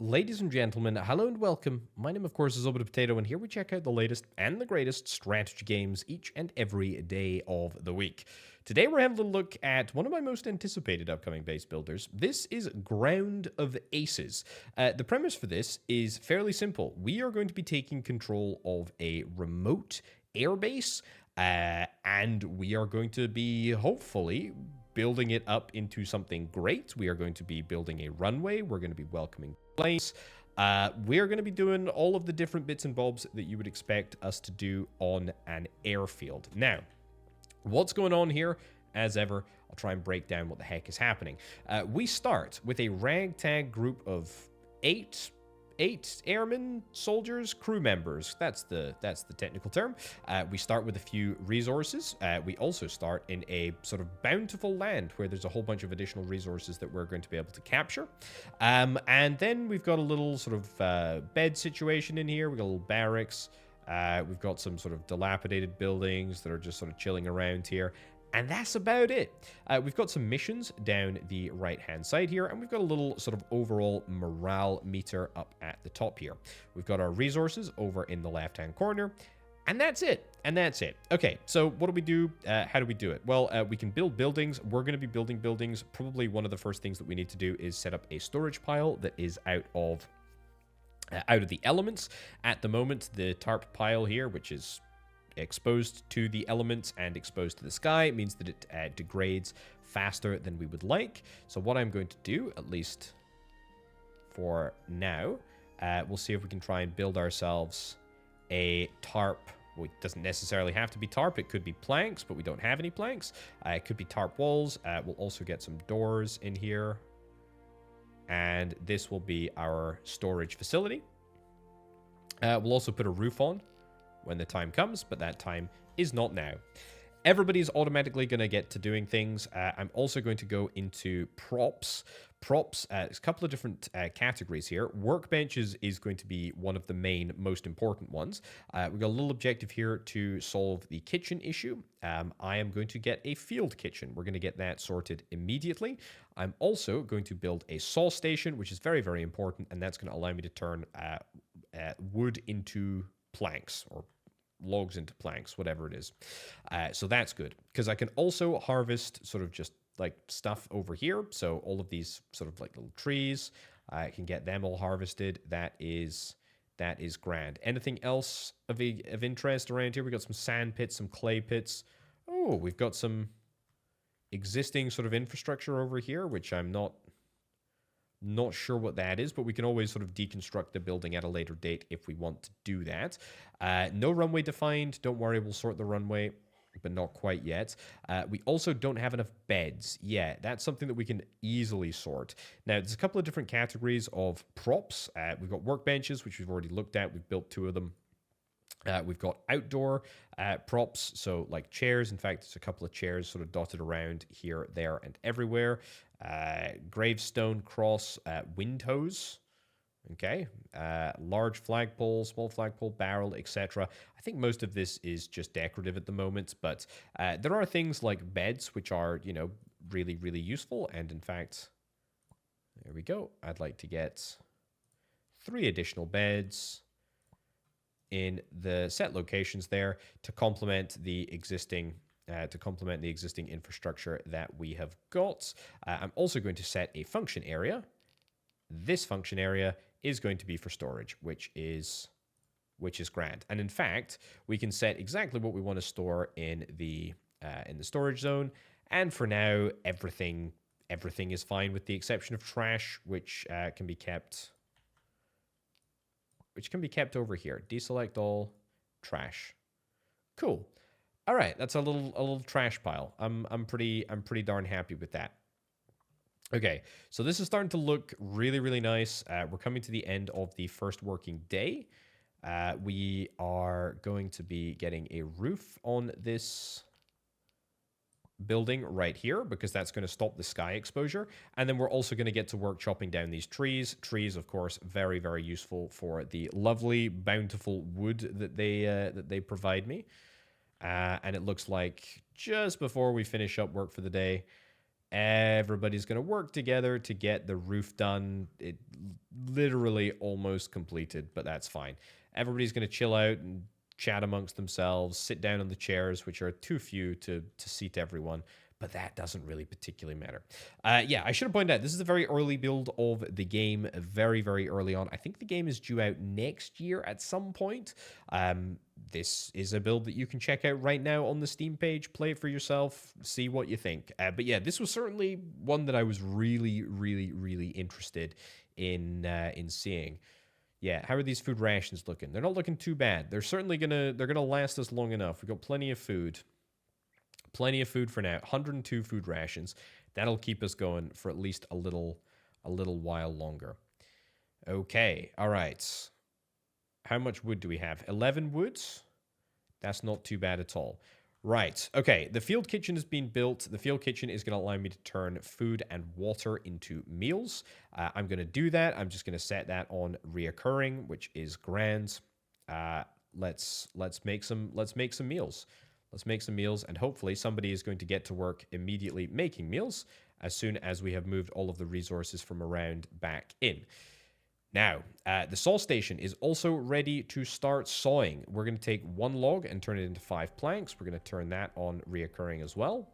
Ladies and gentlemen, hello and welcome. My name, of course, is Orbital Potato, and here we check out the latest and the greatest strategy games each and every day of the week. Today, we're having a look at one of my most anticipated upcoming base builders. This is Ground of Aces. The premise for this is fairly simple. We are going to be taking control of a remote airbase, and we are going to be, hopefully, building it up into something great. We are going to be building a runway. We're going to be welcoming planes. We're going to be doing all of the different bits and bobs that you would expect us to do on an airfield. Now, what's going on here? As ever, I'll try and break down what the heck is happening. We start with a ragtag group of eight airmen, soldiers, crew members. That's the technical term. We start with a few resources. We also start in a sort of bountiful land where there's a whole bunch of additional resources that we're going to be able to capture. And then we've got a little sort of bed situation in here. We've got a little barracks. We've got some sort of dilapidated buildings that are just sort of chilling around here. And that's about it. We've got some missions down the right-hand side here, and we've got a little sort of overall morale meter up at the top here. We've got our resources over in the left-hand corner, and that's it. And that's it. Okay, so what do we do? How do we do it? Well, we can build buildings. We're going to be building buildings. Probably one of the first things that we need to do is set up a storage pile that is out of the elements. At the moment, the tarp pile here, which is exposed to the elements and exposed to the sky, it means that it degrades faster than we would like. So what I'm going to do, at least for now, we'll see if we can try and build ourselves a tarp. Well, it doesn't necessarily have to be tarp. It could be planks, but we don't have any planks. It could be tarp walls. We'll also get some doors in here. And this will be our storage facility. We'll also put a roof on when the time comes, but that time is not now. Everybody's automatically going to get to doing things. I'm also going to go into props. Props, there's a couple of different categories here. Workbenches is going to be one of the main, most important ones. We've got a little objective here to solve the kitchen issue. I am going to get a field kitchen. We're going to get that sorted immediately. I'm also going to build a saw station, which is very, very important, and that's going to allow me to turn wood into planks, or logs into planks, whatever it is. So that's good, because I can also harvest sort of just like stuff over here. So all of these sort of like little trees, I can get them all harvested. That is grand. Anything else of interest around here? We got some sand pits, some clay pits. Oh, we've got some existing sort of infrastructure over here, which I'm not sure what that is, but we can always sort of deconstruct the building at a later date if we want to do that. No runway defined. Don't worry, we'll sort the runway, but not quite yet. We also don't have enough beds. Yeah, that's something that we can easily sort. Now, there's a couple of different categories of props. We've got workbenches, which we've already looked at. We've built 2 of them. We've got outdoor props, so like chairs. In fact, there's a couple of chairs sort of dotted around here, there, and everywhere. Gravestone, cross, wind hose. Okay, large flagpole, small flagpole, barrel, etc. I think most of this is just decorative at the moment, but there are things like beds, which are, you know, really, really useful. And in fact, there we go. I'd like to get 3 additional beds in the set locations there to complement the existing infrastructure that we have got. I'm also going to set a function area. This function area is going to be for storage, which is grand. And in fact, we can set exactly what we want to store in the storage zone. And for now, everything is fine with the exception of trash, which can be kept over here. Deselect all, trash. Cool. All right, that's a little trash pile. I'm pretty darn happy with that. Okay, so this is starting to look really, really nice. We're coming to the end of the first working day. We are going to be getting a roof on this building right here, because that's going to stop the sky exposure. And then we're also going to get to work chopping down these trees. Trees, of course, very, very useful for the lovely, bountiful wood that they provide me. And it looks like just before we finish up work for the day, Everybody's going to work together to get the roof done. It literally almost completed, but that's fine. Everybody's going to chill out and chat amongst themselves, sit down on the chairs, which are too few to seat everyone. But that doesn't really particularly matter. Yeah, I should have pointed out, this is a very early build of the game, very, very early on. I think the game is due out next year at some point. This is a build that you can check out right now on the Steam page. Play it for yourself, see what you think. But yeah, this was certainly one that I was really, really, really interested in seeing. Yeah, how are these food rations looking? They're not looking too bad. They're certainly they're gonna last us long enough. We've got plenty of food. Plenty of food for now. 102 food rations. That'll keep us going for at least a little while longer. Okay, all right. How much wood do we have? 11 woods? That's not too bad at all. Right, okay, the field kitchen has been built. The field kitchen is going to allow me to turn food and water into meals. I'm going to do that. I'm just going to set that on reoccurring, which is grand. Let's make some meals. Let's make some meals, and hopefully somebody is going to get to work immediately making meals as soon as we have moved all of the resources from around back in. Now, the saw station is also ready to start sawing. We're going to take one log and turn it into 5 planks. We're going to turn that on reoccurring as well.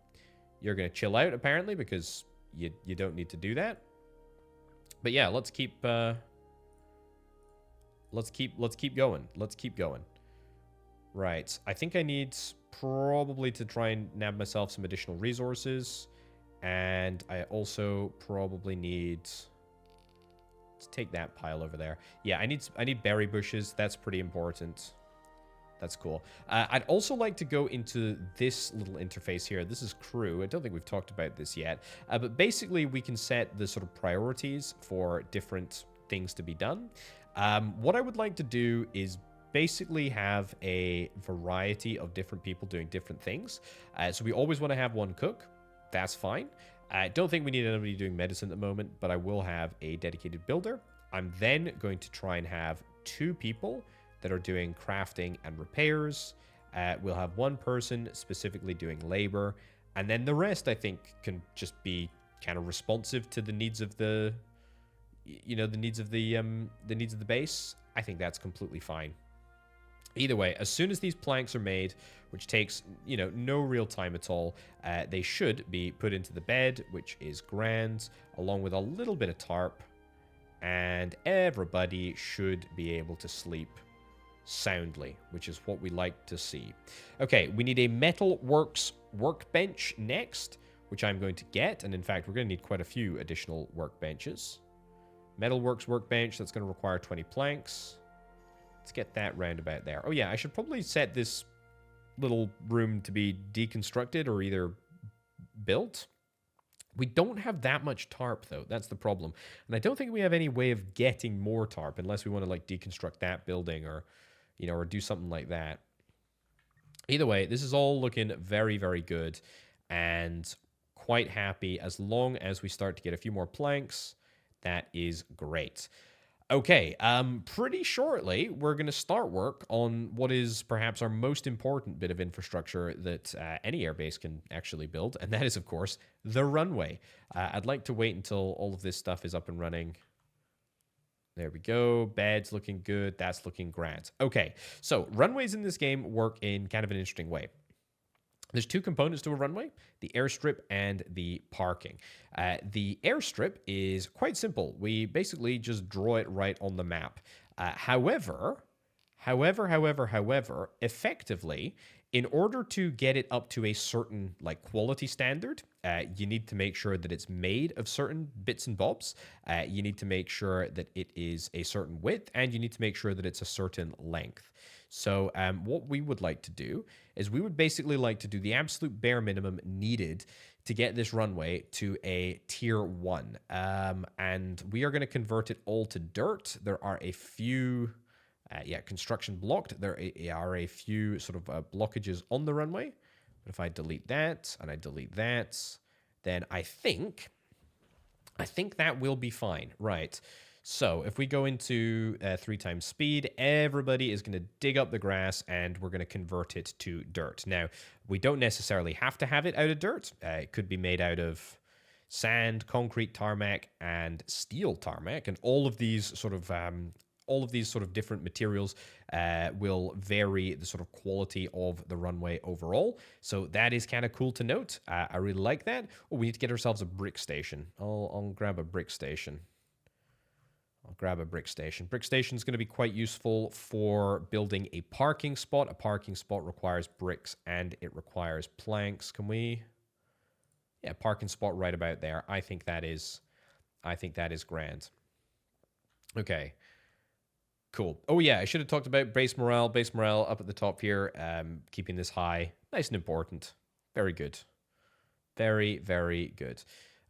You're going to chill out, apparently, because you don't need to do that. But yeah, let's keep going. Let's keep going. Right. I think I need probably to try and nab myself some additional resources. And I also probably need... Let's take that pile over there. Yeah, I need berry bushes. That's pretty important. That's cool. I'd also like to go into this little interface here. This is crew. I don't think we've talked about this yet. But basically, we can set the sort of priorities for different things to be done. What I would like to do is basically have a variety of different people doing different things. So we always want to have one cook. That's fine. I don't think we need anybody doing medicine at the moment, but I will have a dedicated builder. I'm then going to try and have 2 people that are doing crafting and repairs. We'll have 1 person specifically doing labor, and then the rest, I think, can just be kind of responsive to the needs of the, the needs of the base. I think that's completely fine. Either way, as soon as these planks are made, which takes, no real time at all, they should be put into the bed, which is grand, along with a little bit of tarp, and everybody should be able to sleep soundly, which is what we like to see. Okay, we need a Metalworks workbench next, which I'm going to get, and in fact, we're going to need quite a few additional workbenches. Metalworks workbench, that's going to require 20 planks. Let's get that roundabout there. Oh yeah, I should probably set this little room to be deconstructed or either built. We don't have that much tarp, though. That's the problem. And I don't think we have any way of getting more tarp unless we want to, like, deconstruct that building or, or do something like that. Either way, this is all looking very, very good and quite happy. As long as we start to get a few more planks, that is great. Okay, pretty shortly, we're going to start work on what is perhaps our most important bit of infrastructure that any airbase can actually build, and that is, of course, the runway. I'd like to wait until all of this stuff is up and running. There we go. Bed's looking good. That's looking grand. Okay, so runways in this game work in kind of an interesting way. There's 2 components to a runway, the airstrip and the parking. The airstrip is quite simple. We basically just draw it right on the map. However, effectively, in order to get it up to a certain quality standard, you need to make sure that it's made of certain bits and bobs. You need to make sure that it is a certain width, and you need to make sure that it's a certain length. So what we would like to do is we would basically like to do the absolute bare minimum needed to get this runway to a tier 1. And we are going to convert it all to dirt. There are a few, construction blocked. There are a few sort of blockages on the runway. But if I delete that and I delete that, then I think that will be fine. Right. So if we go into 3 times speed, everybody is going to dig up the grass and we're going to convert it to dirt. Now, we don't necessarily have to have it out of dirt. It could be made out of, sand, concrete tarmac, and steel tarmac, and all of these sort of different materials will vary the sort of quality of the runway overall. So that is kind of cool to note. I really like that. Oh, we need to get ourselves a brick station. I'll grab a brick station. Brick station is going to be quite useful for building a parking spot. A parking spot requires bricks and it requires planks. Can we? Yeah, parking spot right about there. I think that is grand. Okay. Cool. Oh yeah, I should have talked about base morale. Base morale up at the top here, keeping this high. Nice and important. Very good. Very, very good.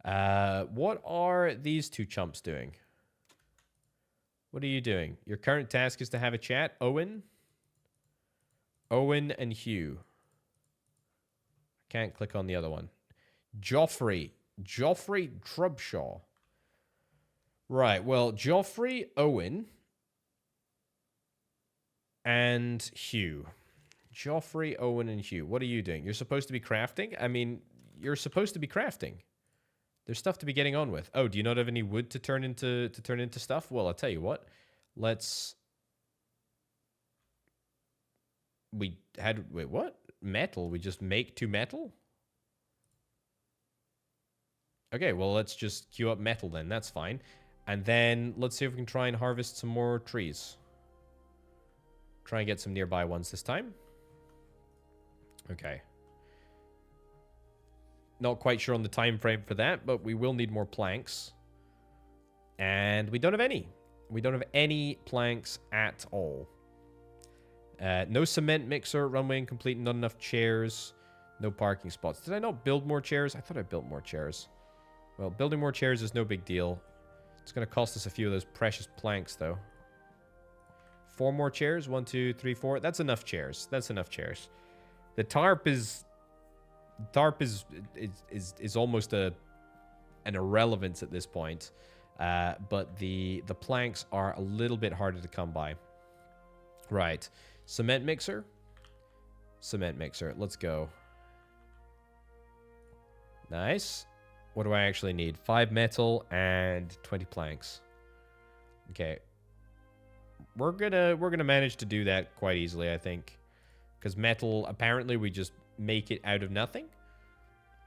What are these two chumps doing? What are you doing? Your current task is to have a chat. Owen and Hugh. Can't click on the other one. Joffrey Trubshaw. Right, well, Joffrey, Owen, and Hugh. Joffrey, Owen, and Hugh. What are you doing? You're supposed to be crafting? I mean, you're supposed to be crafting. There's stuff to be getting on with. Oh, do you not have any wood to turn into stuff? Well, I'll tell you what. Wait, what? Metal? We just make 2 metal? Okay, well, let's just queue up metal then. That's fine. And then let's see if we can try and harvest some more trees. Try and get some nearby ones this time. Okay. Not quite sure on the time frame for that, but we will need more planks. And we don't have any. We don't have any planks at all. No cement mixer, runway incomplete, not enough chairs, no parking spots. Did I not build more chairs? I thought I built more chairs. Well, building more chairs is no big deal. It's going to cost us a few of those precious planks, though. 4 more chairs. 1, 2, 3, 4. That's enough chairs. That's enough chairs. The tarp is almost an irrelevance at this point. But the planks are a little bit harder to come by. Right. Cement mixer. Cement mixer. Let's go. Nice. What do I actually need? 5 metal and 20 planks. Okay. We're gonna manage to do that quite easily, I think. Because metal, apparently we just make it out of nothing.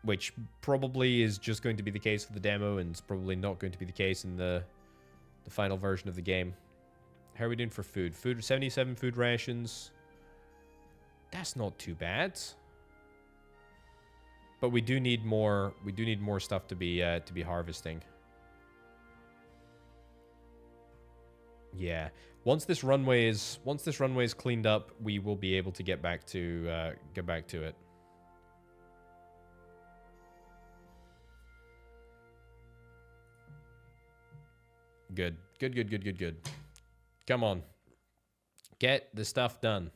Which probably is just going to be the case for the demo, and it's probably not going to be the case in the final version of the game. How are we doing for food? 77 food rations. That's not too bad. But we do need more. We do need more stuff to be harvesting. Yeah. Once this runway is cleaned up, we will be able to get back to it. Good. Good. Come on. Get the stuff done.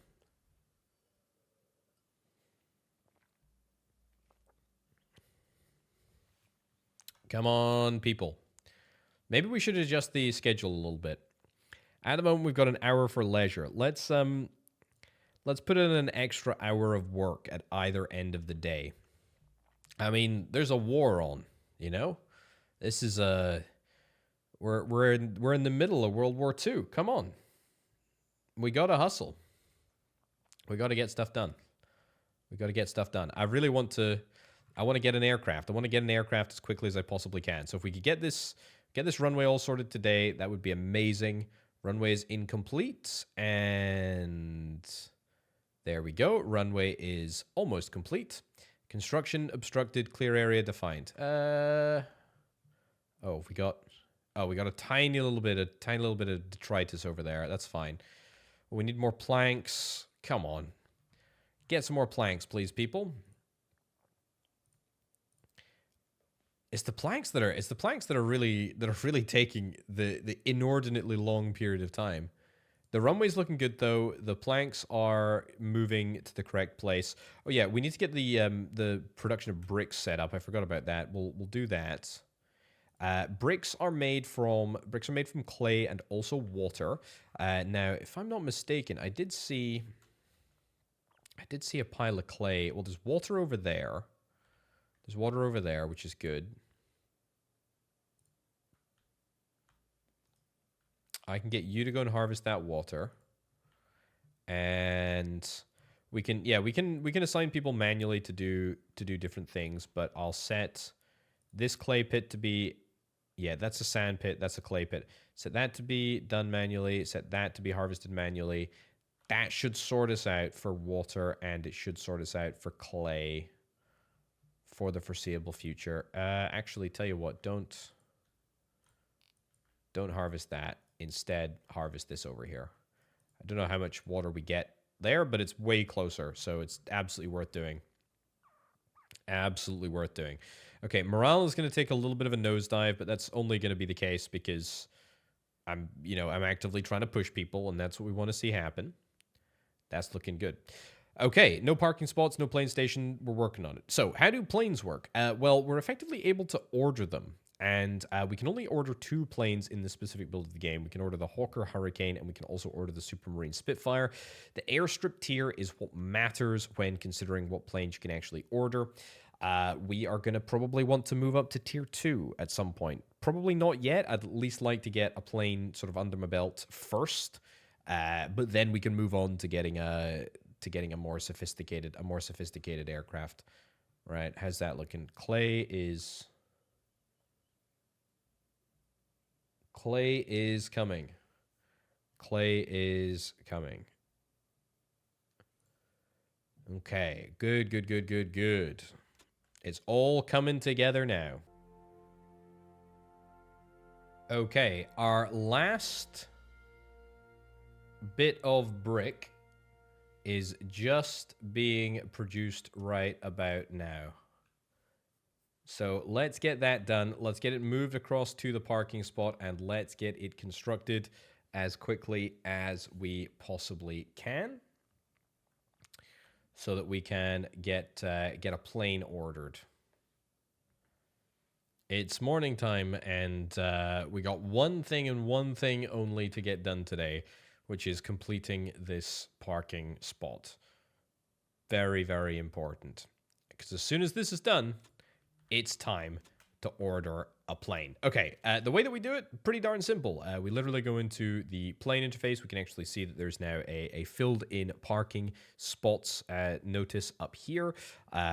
Come on, people. Maybe we should adjust the schedule a little bit. At the moment, we've got an hour for leisure. Let's put in an extra hour of work at either end of the day. I mean, there's a war on, you know? This is a... We're in the middle of World War II. Come on. We gotta hustle. We gotta get stuff done. I really want to... I want to get an aircraft. I want to get an aircraft as quickly as I possibly can. So if we could get this runway all sorted today, that would be amazing. Runway is incomplete. And there we go. Runway is almost complete. Construction obstructed. Clear area defined. We got a tiny little bit of detritus over there. That's fine. We need more planks. Come on. Get some more planks, please, people. It's the planks that are really taking the inordinately long period of time. The runway's looking good though. The planks are moving to the correct place. Oh yeah, we need to get the production of bricks set up. I forgot about that. We'll do that. Bricks are made from clay and also water. Now, if I'm not mistaken, I did see a pile of clay. Well, there's water over there. There's water over there, which is good. I can get you to go and harvest that water. And we can, yeah, we can assign people manually to do different things, but I'll set this clay pit to be, yeah, that's a sand pit, that's a clay pit. Set that to be done manually, set that to be harvested manually. That should sort us out for water, and it should sort us out for clay for the foreseeable future. Actually, tell you what, don't harvest that. Instead, harvest this over here. I don't know how much water we get there, but it's way closer, so it's absolutely worth doing. Absolutely worth doing. Okay, morale is going to take a little bit of a nosedive, but that's only going to be the case because I'm actively trying to push people, and that's what we want to see happen. That's looking good. Okay, no parking spots, no plane station. We're working on it. So how do planes work? Well, we're effectively able to order them. And we can only order 2 planes in the specific build of the game. We can order the Hawker Hurricane, and we can also order the Supermarine Spitfire. The airstrip tier is what matters when considering what planes you can actually order. We are going to probably want to move up to tier 2 at some point. Probably not yet. I'd at least like to get a plane sort of under my belt first. But then we can move on to getting a more sophisticated aircraft. Right? How's that looking? Clay is coming. Clay is coming. Okay. Good. It's all coming together now. Okay. Our last bit of brick is just being produced right about now. So let's get that done. Let's get it moved across to the parking spot, and let's get it constructed as quickly as we possibly can so that we can get a plane ordered. It's morning time, and we got one thing and one thing only to get done today, which is completing this parking spot. Very, very important. Because as soon as this is done, it's time to order a plane. Okay, the way that we do it, pretty darn simple. We literally go into the plane interface. We can actually see that there's now a filled-in parking spots notice up here.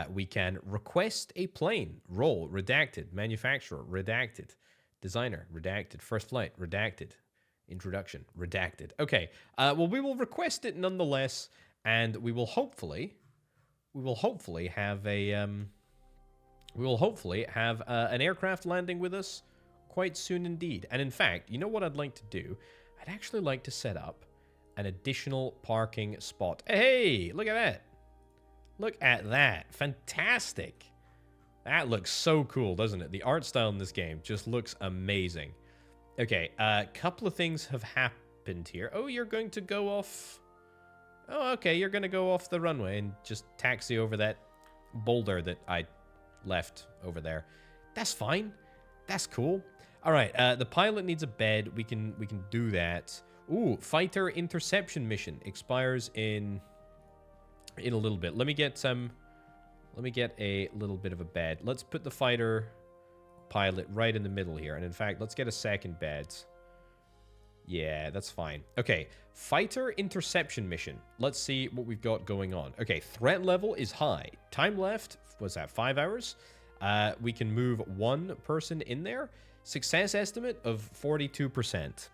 We can request a plane. Role, redacted. Manufacturer, redacted. Designer, redacted. First flight, redacted. Introduction, redacted. Okay, well, we will request it nonetheless, and we will hopefully have a... We will hopefully have an aircraft landing with us quite soon indeed. And in fact, you know what I'd like to do? I'd actually like to set up an additional parking spot. Hey, look at that. Look at that. Fantastic. That looks so cool, doesn't it? The art style in this game just looks amazing. Okay, a couple of things have happened here. Oh, you're going to go off... Oh, okay, you're going to go off the runway and just taxi over that boulder that I... left over there. That's fine. That's cool. All right, the pilot needs a bed. We can do that. Ooh, fighter interception mission expires in a little bit. Let me get a little bit of a bed. Let's put the fighter pilot right in the middle here. And in fact, let's get a second bed. Yeah, that's fine. Okay, fighter interception mission. Let's see what we've got going on. Okay, threat level is high. Time left, what's that, 5 hours? We can move 1 person in there. Success estimate of 42%.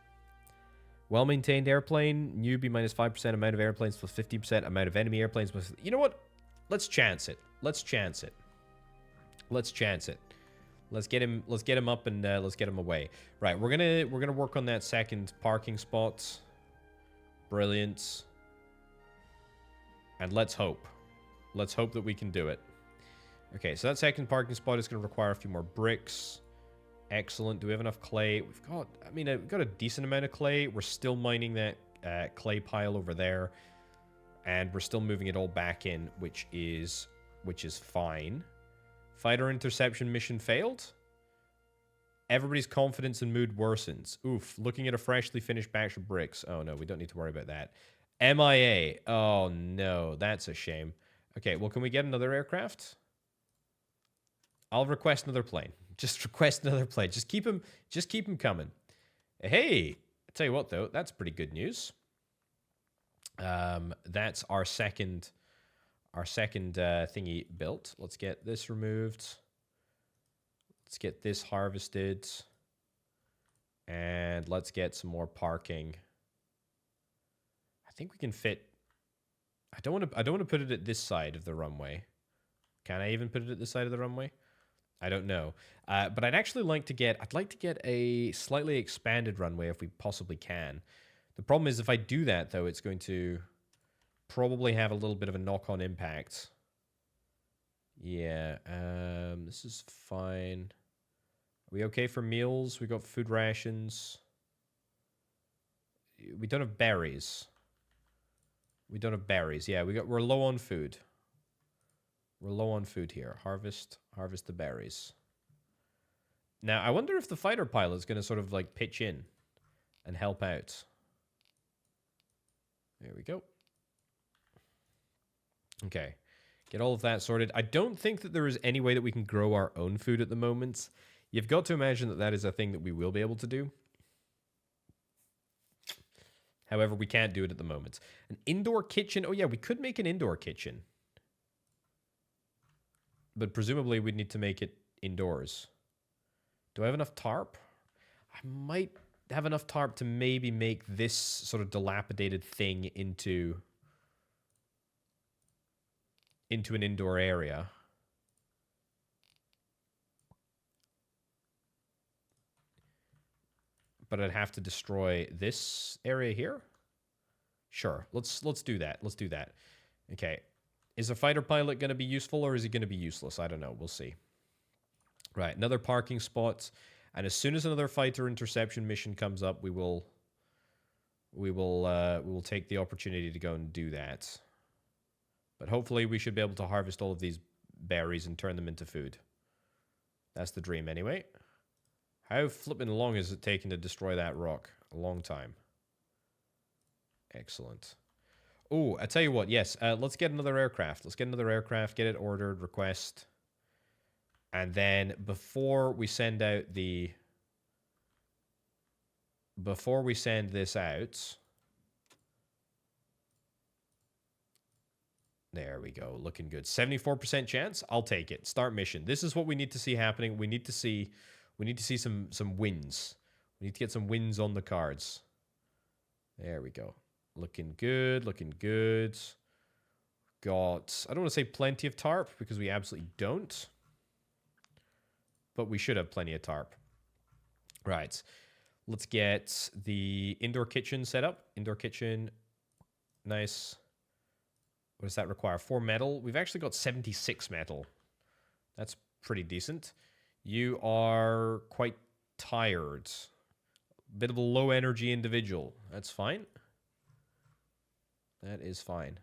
Well-maintained airplane, newbie minus 5%, amount of airplanes plus 50%, amount of enemy airplanes plus... You know what? Let's chance it. Let's chance it. Let's chance it. Let's get him up and let's get him away. Right, we're gonna work on that second parking spot. Brilliant. And let's hope. Let's hope that we can do it. Okay, so that second parking spot is gonna require a few more bricks. Excellent. Do we have enough clay? We've got a decent amount of clay. We're still mining that clay pile over there. And we're still moving it all back in, which is fine. Fighter interception mission failed. Everybody's confidence and mood worsens. Oof. Looking at a freshly finished batch of bricks. Oh, no. We don't need to worry about that. MIA. Oh, no. That's a shame. Okay. Well, can we get another aircraft? I'll request another plane. Just request another plane. Just keep him coming. Hey. tell you what, though, that's pretty good news. That's our second thingy built. Let's get this removed. Let's get this harvested. And let's get some more parking. I think we can fit. I don't want to put it at this side of the runway. Can I even put it at this side of the runway? I don't know. But I'd actually like to get. I'd like to get a slightly expanded runway if we possibly can. The problem is if I do that, though, it's going to probably have a little bit of a knock-on impact. Yeah. This is fine. Are we okay for meals? We got food rations. We don't have berries. We don't have berries. Yeah, we're low on food. We're low on food here. Harvest the berries. Now, I wonder if the fighter pilot's going to sort of like pitch in and help out. There we go. Okay. Get all of that sorted. I don't think that there is any way that we can grow our own food at the moment. You've got to imagine that that is a thing that we will be able to do. However, we can't do it at the moment. An indoor kitchen. Oh, yeah, we could make an indoor kitchen. But presumably we'd need to make it indoors. Do I have enough tarp? I might have enough tarp to maybe make this sort of dilapidated thing into an indoor area. But I'd have to destroy this area here. Sure, let's do that. Let's do that. Okay. Is a fighter pilot going to be useful or is he going to be useless? I don't know. We'll see. Right, another parking spot. And as soon as another fighter interception mission comes up, we will take the opportunity to go and do that. But hopefully we should be able to harvest all of these berries and turn them into food. That's the dream anyway. How flippin' long is it taking to destroy that rock? A long time. Excellent. Oh, I tell you what, yes, let's get another aircraft. Let's get another aircraft, get it ordered, request. And then before we send out the... Before we send this out... There we go, looking good. 74% chance, I'll take it. Start mission. This is what we need to see happening. We need to see some wins. We need to get some wins on the cards. There we go. Looking good, looking good. Got, I don't want to say plenty of tarp because we absolutely don't. But we should have plenty of tarp. Right. Let's get the indoor kitchen set up. Indoor kitchen. Nice. What does that require? 4 metal. We've actually got 76 metal. That's pretty decent. You are quite tired. Bit of a low energy individual. That's fine. That is fine.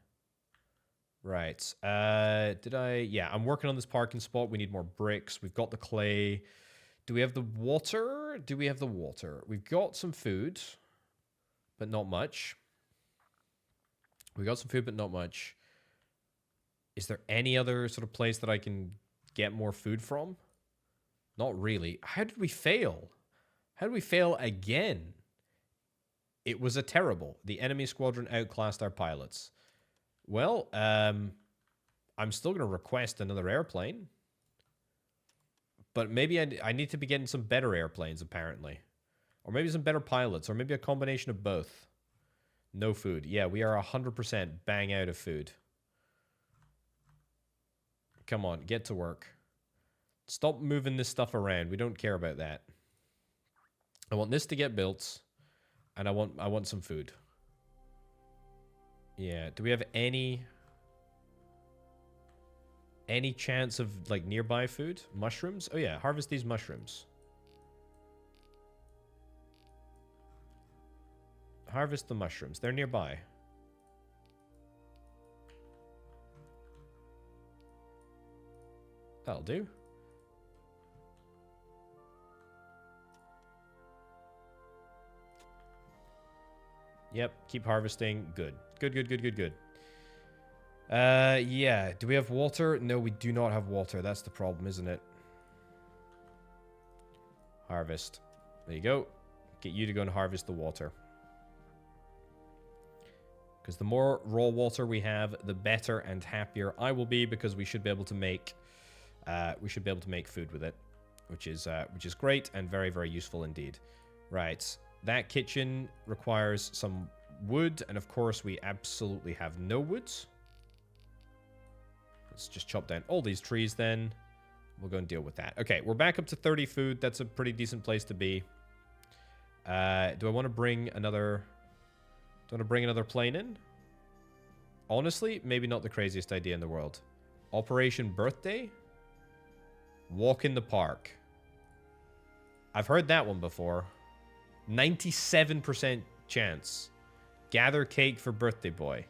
Right. Yeah, I'm working on this parking spot. We need more bricks. We've got the clay. Do we have the water? Do we have the water? We've got some food, but not much. We got some food, but not much. Is there any other sort of place that I can get more food from? Not really. How did we fail? How did we fail again? It was a terrible. The enemy squadron outclassed our pilots. Well, I'm still going to request another airplane. But maybe I need to be getting some better airplanes, apparently. Or maybe some better pilots, or maybe a combination of both. No food. Yeah, we are 100% bang out of food. Come on, get to work. Stop moving this stuff around. We don't care about that. I want this to get built. And I want some food. Yeah. Do we have any chance of like nearby food? Mushrooms? Oh yeah, harvest these mushrooms. Harvest the mushrooms. They're nearby. That'll do. Yep, keep harvesting. Good. Good. Yeah. Do we have water? No, we do not have water. That's the problem, isn't it? Harvest. There you go. Get you to go and harvest the water. Because the more raw water we have, the better and happier I will be, because we should be able to make food with it, which is great and very, very useful indeed. Right, that kitchen requires some wood, and of course we absolutely have no wood. Let's just chop down all these trees then. We'll go and deal with that. Okay, we're back up to 30 food. That's a pretty decent place to be. Do I want to bring another... Do I want to bring another plane in? Honestly, maybe not the craziest idea in the world. Operation Birthday? Walk in the park. I've heard that one before. 97% chance. Gather cake for birthday boy.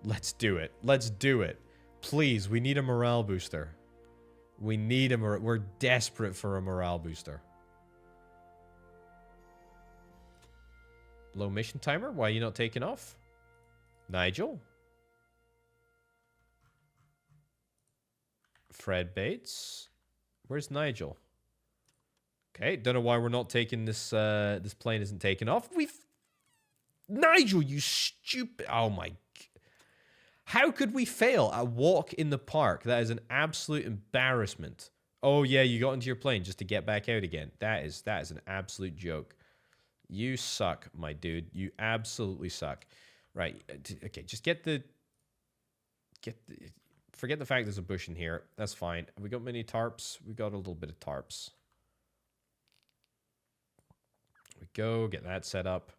Let's do it. Let's do it. Please, we need a morale booster. We need a morale... We're desperate for a morale booster. Low mission timer? Why are you not taking off? Nigel? Fred Bates? Where's Nigel? Okay, don't know why we're not taking this, this plane isn't taking off. Nigel, you stupid... Oh my... How could we fail a walk in the park? That is an absolute embarrassment. Oh yeah, you got into your plane just to get back out again. That is an absolute joke. You suck, my dude. You absolutely suck. Right. Okay, just forget the fact there's a bush in here. That's fine. Have we got many tarps? We got a little bit of tarps. There we go. Get that set up.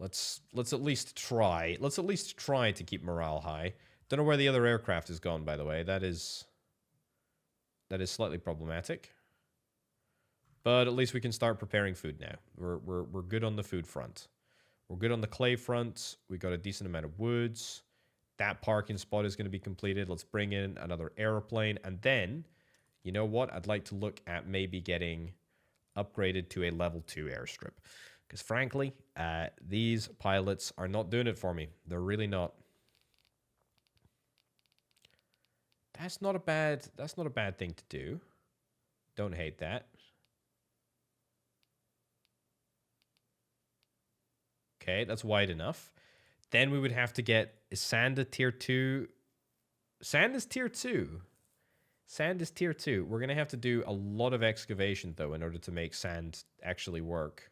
Let's at least try. Let's at least try to keep morale high. Don't know where the other aircraft has gone, by the way. That is slightly problematic. But at least we can start preparing food now. We're good on the food front. We're good on the clay front. We got a decent amount of woods. That parking spot is going to be completed. Let's bring in another airplane. And then, you know what? I'd like to look at maybe getting upgraded to a level 2 airstrip. Because frankly, these pilots are not doing it for me. They're really not. That's not a bad thing to do. Don't hate that. Okay, that's wide enough. Then we would have to get... Is sand a tier 2? Sand is tier 2. Sand is tier 2. We're going to have to do a lot of excavation, though, in order to make sand actually work.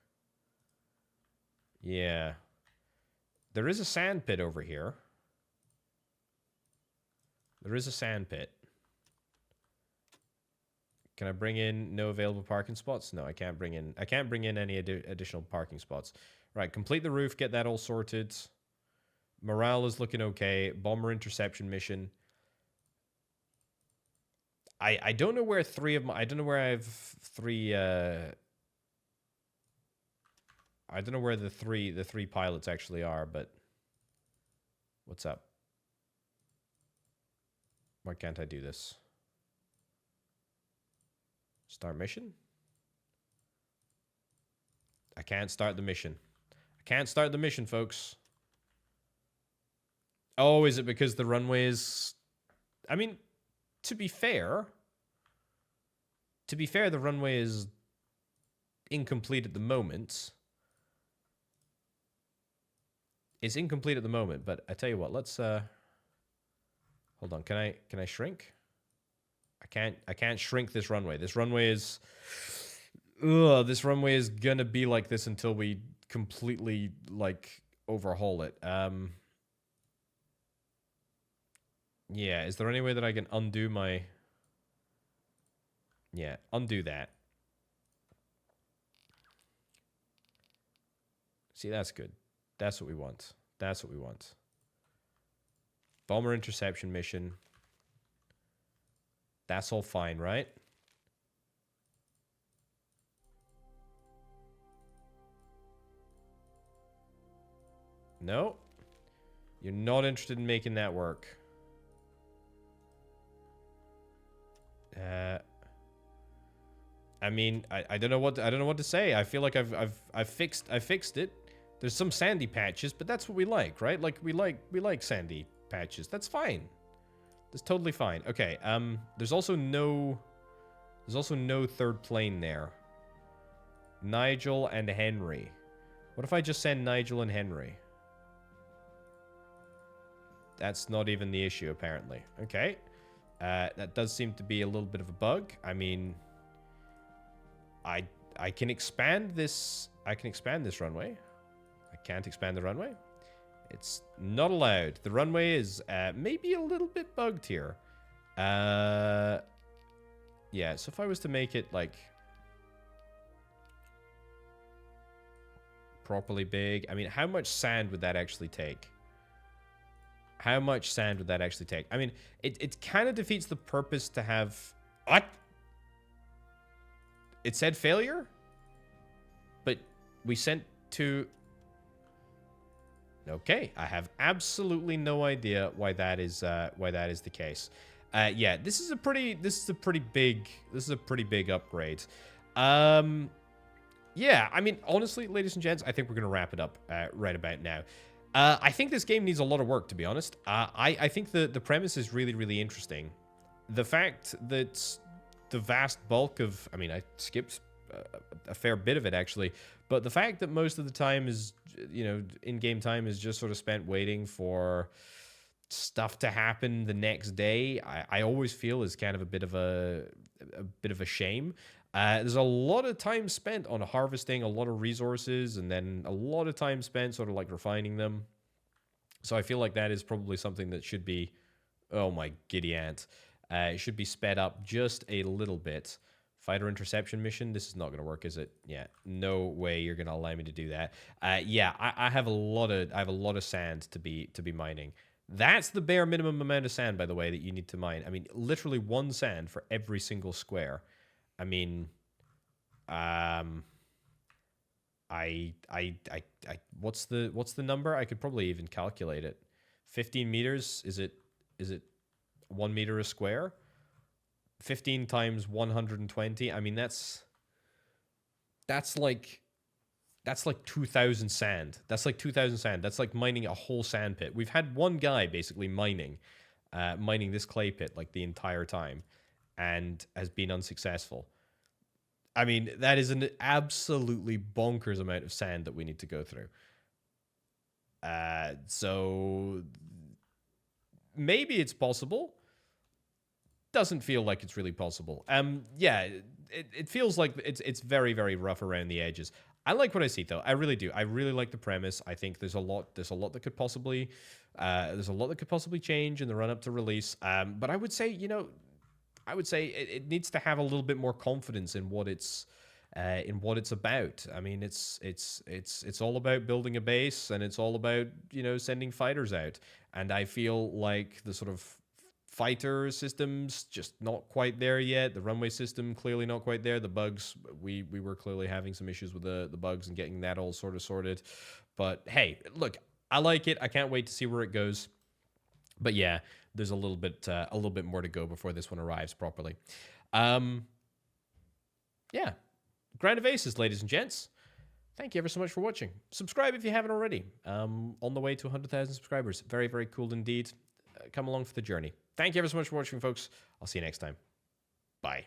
Yeah. There is a sand pit over here. There is a sand pit. Can I bring in no available parking spots? No, I can't bring in any additional parking spots. Right, complete the roof, get that all sorted. Morale is looking okay. Bomber interception mission. I don't know where I don't know where I have three I don't know where the three pilots actually are, but what's up? Why can't I do this? Start mission? I can't start the mission. I can't start the mission, folks. Oh, is it because the runway is... I mean, to be fair, the runway is incomplete at the moment. It's incomplete at the moment, but I tell you what, let's hold on. Can I shrink? I can't shrink this runway. This runway is gonna be like this until we completely like overhaul it. Yeah, is there any way that I can undo my... Yeah, undo that. See, that's good. That's what we want. That's what we want. Bomber interception mission. That's all fine, right? No? You're not interested in making that work. I mean, I don't know what to say. I feel like I've fixed it. There's some sandy patches, but that's what we like, right? Like we like sandy patches. That's fine. That's totally fine. Okay. There's also no third plane there. Nigel and Henry. What if I just send Nigel and Henry? That's not even the issue, apparently. Okay. That does seem to be a little bit of a bug. I mean, I can expand this. I can expand this runway. I can't expand the runway. It's not allowed. The runway is maybe a little bit bugged here. Yeah, so if I was to make it, like, properly big, I mean, how much sand would that actually take? How much sand would that actually take? I mean, it kind of defeats the purpose to have... What? It said failure? But we sent to... Okay, I have absolutely no idea why that is the case. Yeah, this is a pretty big upgrade. Yeah, I mean, honestly, ladies and gents, I think we're gonna wrap it up right about now. I think this game needs a lot of work, to be honest. I think the premise is really, really interesting. The fact that the vast bulk of... I mean, I skipped a fair bit of it, actually. But the fact that most of the time is, you know, in-game time is just sort of spent waiting for stuff to happen the next day, I always feel is kind of a bit of a shame. There's a lot of time spent on harvesting a lot of resources, and then a lot of time spent sort of like refining them. So I feel like that is probably something that should be... Oh my giddy aunt. It should be sped up just a little bit. Fighter interception mission. This is not going to work, is it? Yeah, no way you're going to allow me to do that. Yeah, I have a lot of sand to be mining. That's the bare minimum amount of sand, by the way, that you need to mine. I mean, literally one sand for every single square. I mean, what's the number? I could probably even calculate it. 15 meters. Is it 1 meter a square? 15 times 120. I mean, that's like 2,000 sand. That's like 2,000 sand. That's like mining a whole sand pit. We've had one guy basically mining this clay pit like the entire time, and has been unsuccessful. I mean, that is an absolutely bonkers amount of sand that we need to go through. So maybe it's possible. Doesn't feel like it's really possible. Yeah, it feels like it's very, very rough around the edges. I like what I see, though. I really do. I really like the premise. I think there's a lot that could possibly change in the run up to release. But I would say, you know, it needs to have a little bit more confidence in what it's about. I mean, it's all about building a base, and it's all about, you know, sending fighters out. And I feel like the sort of fighter system's just not quite there yet. The runway system clearly not quite there. The bugs, we were clearly having some issues with the bugs and getting that all sort of sorted. But hey, look, I like it. I can't wait to see where it goes. But yeah, there's a little bit more to go before this one arrives properly. Yeah, Grand of Aces, ladies and gents. Thank you ever so much for watching. Subscribe if you haven't already. On the way to 100,000 subscribers. Very, very cool indeed. Come along for the journey. Thank you ever so much for watching, folks. I'll see you next time. Bye.